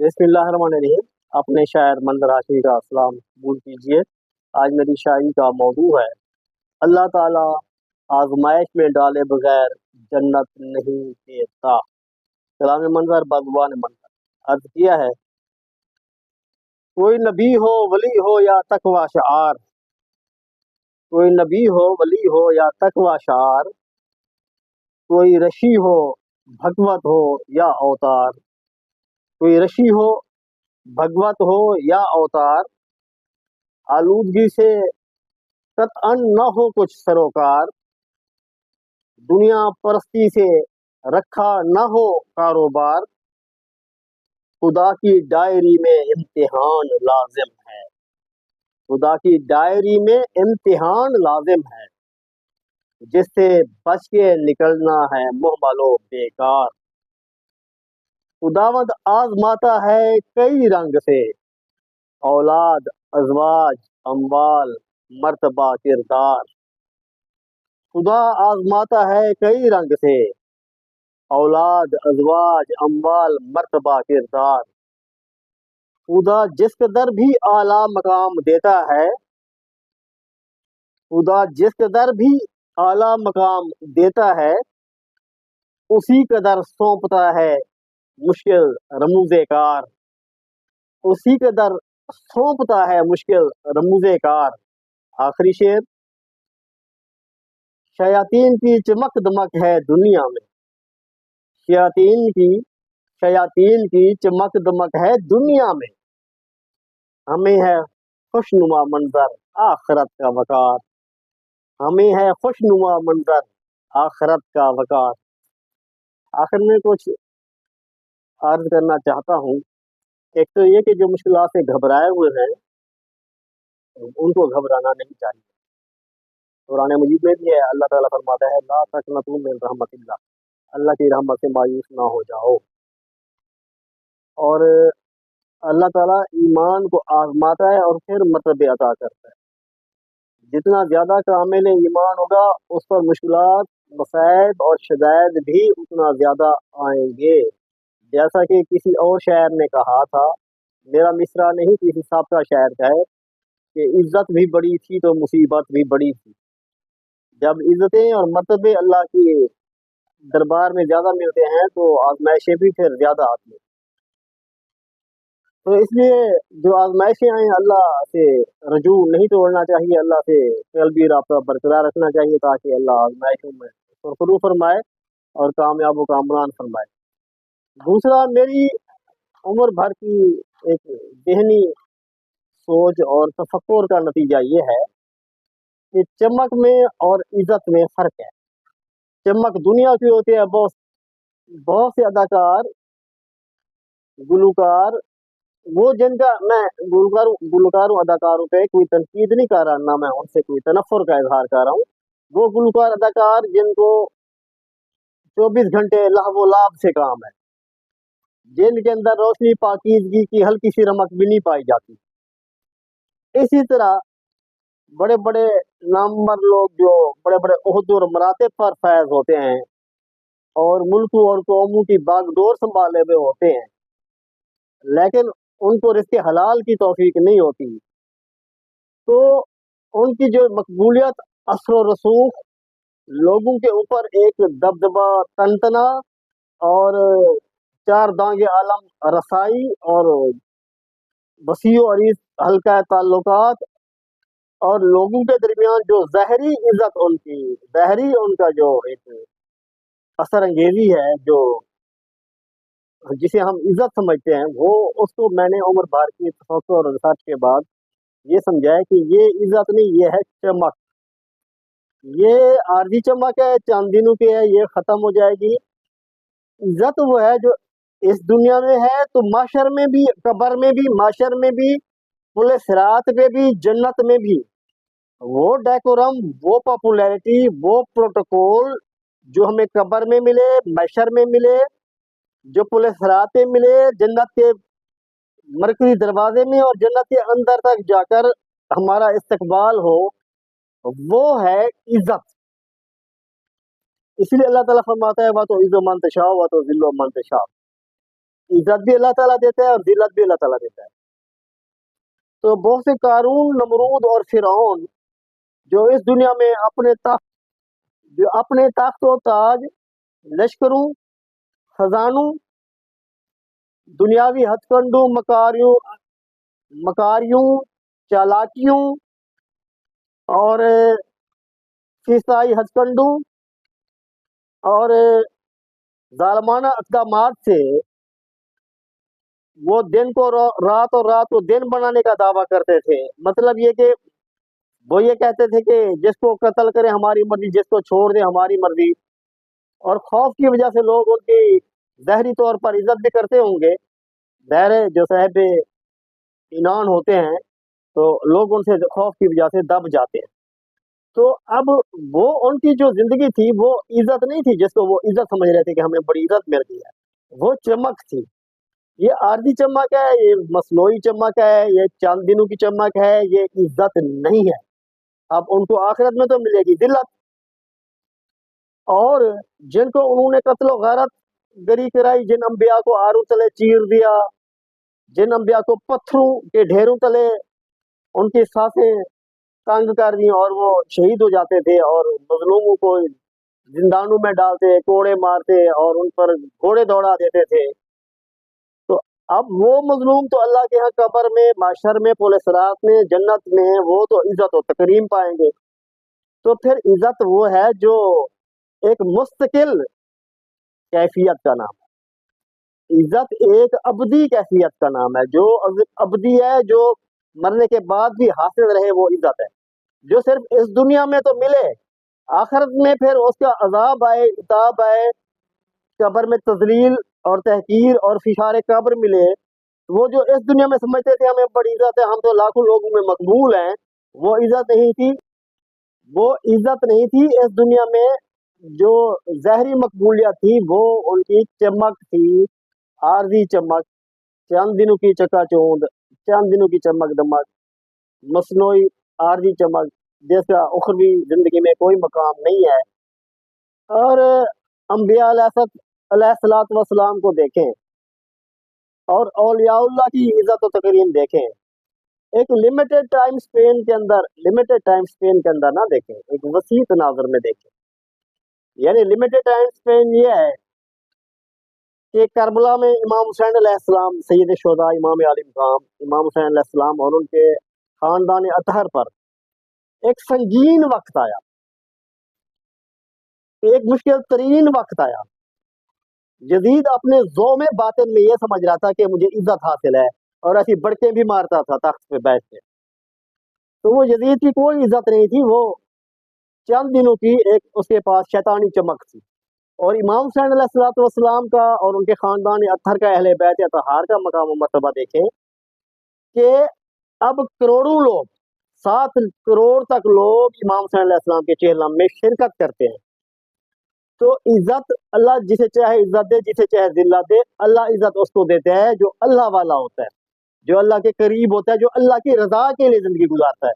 बिस्मिल्लाहिर्रहमानिर्रहीम। अपने शायर मंजर हाशमी का सलाम कबूल कीजिए। आज मेरी शायरी का मौजू है, अल्लाह ताला आजमाइश में डाले बगैर जन्नत नहीं देता। कलाम मंजर बागवान मंजर अर्ज किया है, कोई नबी हो वली हो या तकवा शार, कोई नबी हो वली हो या तकवा शार, कोई रशी हो भगवत हो या अवतार, कोई रशी हो भगवत हो या अवतार, आलूदगी से कतअन न हो कुछ सरोकार, दुनिया परस्ती से रखा न हो कारोबार, खुदा की डायरी में इम्तिहान लाजिम है, खुदा की डायरी में इम्तिहान लाजिम है, जिससे बच के निकलना है मुहमलो बेकार। खुदावंद आजमाता है कई रंग से, औलाद अजवाज अम्वाल मर्तबा किरदार। खुदा आजमाता है कई रंग से, औलाद अजवाज अम्वाल मर्तबा किरदार। खुदा जिस कदर भी आला मकाम देता है, खुदा जिस कदर भी आला मकाम देता है, उसी कदर सौंपता है मुश्किल रमूज़े कार, उसी कदर सौंपता है मुश्किल रमूज़े कार। आखिरी शेर, शयातीन की चमक दमक है दुनिया में, शयातीन की चमक दमक है दुनिया में, हमें है खुशनुमा मंजर आखिरत का वकार, हमें है खुशनुमा मंजर आखिरत का वकार। आखिर में कुछ अर्ज करना चाहता हूँ। एक तो ये कि जो मुश्किलात से घबराए हुए हैं उनको घबराना नहीं चाहिए। कुरान मजीद में भी है, अल्लाह ताला फरमाता है, ला तक़नतू मिन रहमतिल्लाह, अल्लाह की रहमत से मायूस ना हो जाओ। और अल्लाह ताला ईमान को आजमाता है और फिर मर्तबे अता करता है। जितना ज़्यादा कामिल ईमान होगा उस पर मुश्किलात मसाइब और शदायद भी उतना ज़्यादा आएंगे। जैसा कि किसी और शायर ने कहा था, मेरा मिसरा नहीं किसी साबका शायर का है, कि इज्जत भी बड़ी थी तो मुसीबत भी बड़ी थी। जब इज्जतें और मर्तबे अल्लाह की दरबार में ज़्यादा मिलते हैं तो आजमाइशें भी फिर ज़्यादा आती हैं। तो इसलिए जो आजमाइशें आए अल्लाह से रजू नहीं तोड़ना चाहिए, अल्लाह से कल्बी राब्ता बरकरार रखना चाहिए, ताकि अल्लाह आजमाइशों में फरू फरमाए और कामयाब व कामरान फरमाए। दूसरा, मेरी उम्र भर की एक ज़हनी सोच और तफक्कुर का नतीजा ये है कि चमक में और इज्जत में फ़र्क है। चमक दुनिया की होती है, बहुत से अदाकार गुलकार, वो जिनका, मैं गुलकारों अदाकारों पे कोई तनकीद नहीं कर रहा, ना मैं उनसे कोई तनफ़ुर का इजहार कर रहा हूँ। वो गुलकार अदाकार जिनको 24 घंटे लहवो लाभ से काम है, जिनके अंदर रोशनी पाकीज़गी की हल्की सी रमक भी नहीं पाई जाती। इसी तरह बड़े बड़े नामवर लोग जो बड़े बड़े ओहदे और मरातब पर फैज होते हैं और मुल्कों और कौमों की बागडोर संभाले हुए होते हैं, लेकिन उनको रिज़्क़े हलाल की तौफीक नहीं होती, तो उनकी जो मकबूलियत असर व रसूख, लोगों के ऊपर एक दबदबा तनतना और चार दांगे आलम रसाई और वसीओ अरीज हल्का ताल्लुकात और लोगों के दरमियान जो ज़ाहरी इज्जत, उनकी ज़ाहरी उनका जो एक असर अंगेजी है, जो जिसे हम इज्जत समझते हैं, वो उसको मैंने उम्र भर की तफक्कुर और रिसर्च के बाद ये समझा है कि ये इज्जत नहीं, ये है चमक। ये आरजी चमक है, चंद दिनों की है, ये ख़त्म हो जाएगी। इज्जत वो है जो इस दुनिया में है तो माशर में भी, कब्र में भी, माशर में भी, पुले सिरात पे भी, जन्नत में भी। वो डेकोरम, वो पॉपुलैरिटी, वो प्रोटोकॉल जो हमें कब्र में मिले, माशर में मिले, जो पुले सिरात पे मिले, जन्नत के मरकजी दरवाजे में और जन्नत के अंदर तक जाकर हमारा इस्तकबाल हो, वो है इज्जत। इसलिए अल्लाह ताला फरमाता है, वा तो इज़्ज़ु मन तशा व तो ज़िल्लु मन तशा। इज्जत भी अल्लाह ताला देता है और जिल्लत भी अल्लाह ताला देता है। तो बहुत से कारून, नमरूद और फिरौन जो इस दुनिया में अपने तख्त व ताज, लश्करों, खजानों, दुनियावी हथकंडों, मकारियों, चालाकियों और फीसाई हथकंडों और जालमाना इक़दामात से वो दिन को रात और रात को दिन बनाने का दावा करते थे। मतलब ये कि वो ये कहते थे कि जिसको कत्ल करे हमारी मर्जी, जिसको छोड़ दे हमारी मर्जी। और खौफ की वजह से लोग उनकी ज़हरी तौर पर इज्जत भी करते होंगे। ज़ाहिर जो साहिब इनान होते हैं तो लोग उनसे खौफ की वजह से दब जाते हैं। तो अब वो उनकी जो जिंदगी थी वो इज्जत नहीं थी जिसको वो इज्जत समझ रहे थे कि हमें बड़ी इज्जत मिल गई है, वो चमक थी। ये आर्जी चमक है, ये मसनूई चमक है, ये चंद दिनों की चमक है, ये इज्जत नहीं है। अब उनको आखिरत में तो मिलेगी जिल्लत। और जिनको उन्होंने कत्ल गारत गरी कराई, जिन अंबिया को आरू तले चीर दिया, जिन अंबिया को पत्थरों के ढेरों तले उनकी सांसें तंग कर दी और वो शहीद हो जाते थे और मजलूमों को जिंदानों में डालते, कोड़े मारते और उन पर घोड़े दौड़ा देते थे। तो अब वो मजलूम तो अल्लाह के यहाँ कब्र में, माशर में, पुल सिरात में, जन्नत में वो तो इज्जत और तकरीम पाएंगे। तो फिर इज्जत वो है जो एक मुस्तकिल कैफियत का नाम है। इज्जत एक अबदी कैफियत का नाम है, जो अबदी है, जो मरने के बाद भी हासिल रहे, वो इज्जत है। जो सिर्फ इस दुनिया में तो मिले, आखिरत में फिर उसका अजाब आए, इताब आए, कब्र में तजलील और तहकीर और फिशार कब्र मिले। वो जो इस दुनिया में समझते थे हमें बड़ी इज्जत है, हम तो लाखों लोगों में मकबूल हैं, वो इज्जत नहीं थी। वो इज्जत नहीं थी इस दुनिया में। जो ज़हरी मकबूलियत थी वो उनकी चमक थी, आरजी चमक, चंद दिनों की चकाचौंध, चंद दिनों की चमक दमक, मसनूई आरजी चमक, जैसा उखरवी जिंदगी में कोई मकाम नहीं है। और अंबिया अलैहिस्सलातु वस्सलाम को देखें और औलियाउल्लाह की इज्जत और तकरीम देखें। एक लिमिटेड टाइम स्पेन के अंदर ना देखें, एक वसी तनाज़ुर में देखें। यानी लिमिटेड टाइम स्पेन ये है कि करबला में इमाम हुसैन अलैहिस्सलाम, सैयद शुहदा, इमाम आली मकाम इमाम हुसैन अलैहिस्सलाम और उनके खानदान अतहर पर एक संगीन वक्त आया, एक मुश्किल तरीन वक्त आया। यजीद अपने ज़ोम बातिन में ये समझ रहा था कि मुझे इज्जत हासिल है और ऐसी बड़के भी मारता था तख्त पे बैठ के। तो वो यजीद की कोई इज्जत नहीं थी, वो चंद दिनों की एक उसके पास शैतानी चमक थी। और इमाम हुसैन अलैहिस्सलातु वस्सलाम का और उनके खानदान अतहर का, अहले बैत अतहार का मकाम और मर्तबा देखें कि अब करोड़ों लोग, 7 करोड़ तक लोग इमाम हुसैन अलैहिस्सलाम के चेहलम में शिरकत करते हैं। तो इज्जत अल्लाह जिसे चाहे इज्जत दे, जिसे चाहे जिल्लत दे। अल्लाह इज्जत उसको देता है जो अल्लाह वाला होता है, जो अल्लाह के करीब होता है, जो अल्लाह की रजा के लिए जिंदगी गुजारता है।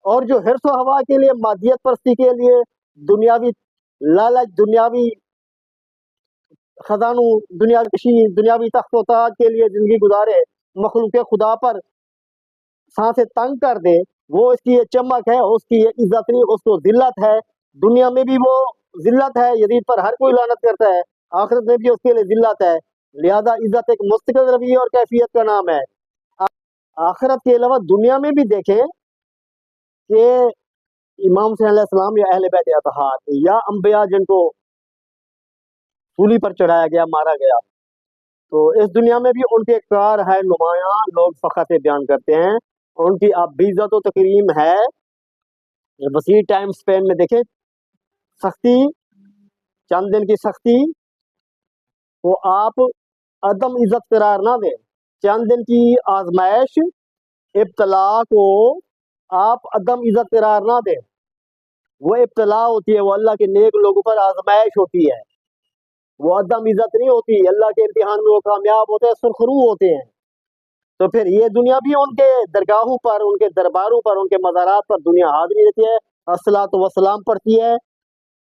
और जो हिर्स व हवा के लिए, मादियत परस्ती के लिए, दुनियावी लालच, दुनियावी खजानों, दुनियावी कशी, दुनियावी तख्त-ओ-ताज के लिए जिंदगी गुजारे, मखलूक खुदा पर सांसें तंग कर दे, वो इसकी ये चमक है, उसकी ये इज्जत नहीं, उसको जिल्लत है। दुनिया में भी वो जिल्लत है, यजीद पर हर कोई लानत करता है, आखिरत में भी उसके लिए जिल्लत है। लिहाजा इज्जत एक मुस्तकिल रवैये और कैफियत का नाम है। आखिरत के अलावा दुनिया में भी देखें कि इमाम हुसैन अलैहिस्सलाम या अहले बैत अतहार या अंबिया जिनको सूली पर चढ़ाया गया, मारा गया, तो इस दुनिया में भी उनके कार है नुमायां, लोग फखर से बयान करते हैं। उनकी अब भी इज्जत और तकरीम है। वसी टाइम स्पेन में देखें, सख्ती, चंद दिन की सख्ती को आप अदम इज्जत करार ना दें। चंद दिन की आजमाइश, इब्तला को आप अदम इज्जत करार ना दें। वो इब्तला होती है, वो अल्लाह के नेक लोगों पर आजमाइश होती है, वो अदम इज्जत नहीं होती। अल्लाह के इम्तिहान में वो कामयाब होते हैं, सुरखरू होते हैं। तो फिर ये दुनिया भी उनके दरगाहों पर, उनके दरबारों पर, उनके मज़ारात पर दुनिया हाजिरी देती है, अस्सलातु वस्सलाम पढ़ती है,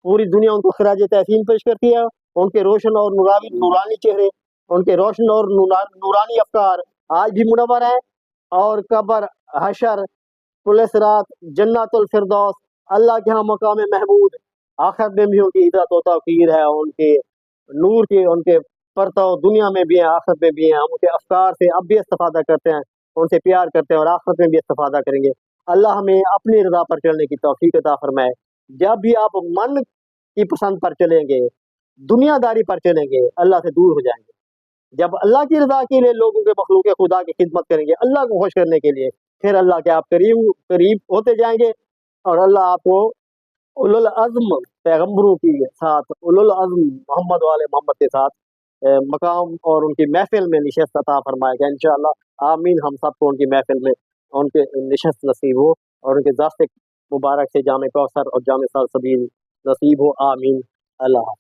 पूरी दुनिया उनको खराज तहसीन पेश करती है। उनके रोशन और नूरानी चेहरे उनके रोशन और नूरानी अफकार आज भी मुनव्वर हैं, और कब्र, हशर, पुलिस रात, जन्नतुल फिरदौस, अल्लाह के यहाँ मकाम महमूद, आखिरत में भी उनकी इज़्ज़त व तौक़ीर है, उनके नूर के उनके परताव दुनिया में भी है, आखिरत में भी है। हम उनके अफकार से अब भी इस्तिफ़ादा करते हैं, उनसे प्यार करते हैं और आखिरत में भी इस्तिफ़ादा करेंगे। अल्लाह हमें अपनी रज़ा पर चलने की तौफ़ीक अता फ़रमाए। जब भी आप मन की पसंद पर चलेंगे, दुनियादारी पर चलेंगे, अल्लाह से दूर हो जाएंगे। जब अल्लाह की रज़ा के लिए लोगों के मखलूक खुदा की खिदमत करेंगे, अल्लाह को खुश करने के लिए, फिर अल्लाह के आप करीब होते जाएंगे, और अल्लाह आपको उलुल अज़्म पैगम्बरों के साथ, उलुल अज़्म मोहम्मद वाले मोहम्मद के साथ मकाम और उनकी महफिल में निशस्त अता फरमाएगा इंशाअल्लाह। आमीन। हम सबको उनकी महफिल में उनके निशस्त नसीब हो, और उनके ज़ात मुबारक से जामे कौसर और जामे सलसबील नसीब हो। आमीन। अल्लाह।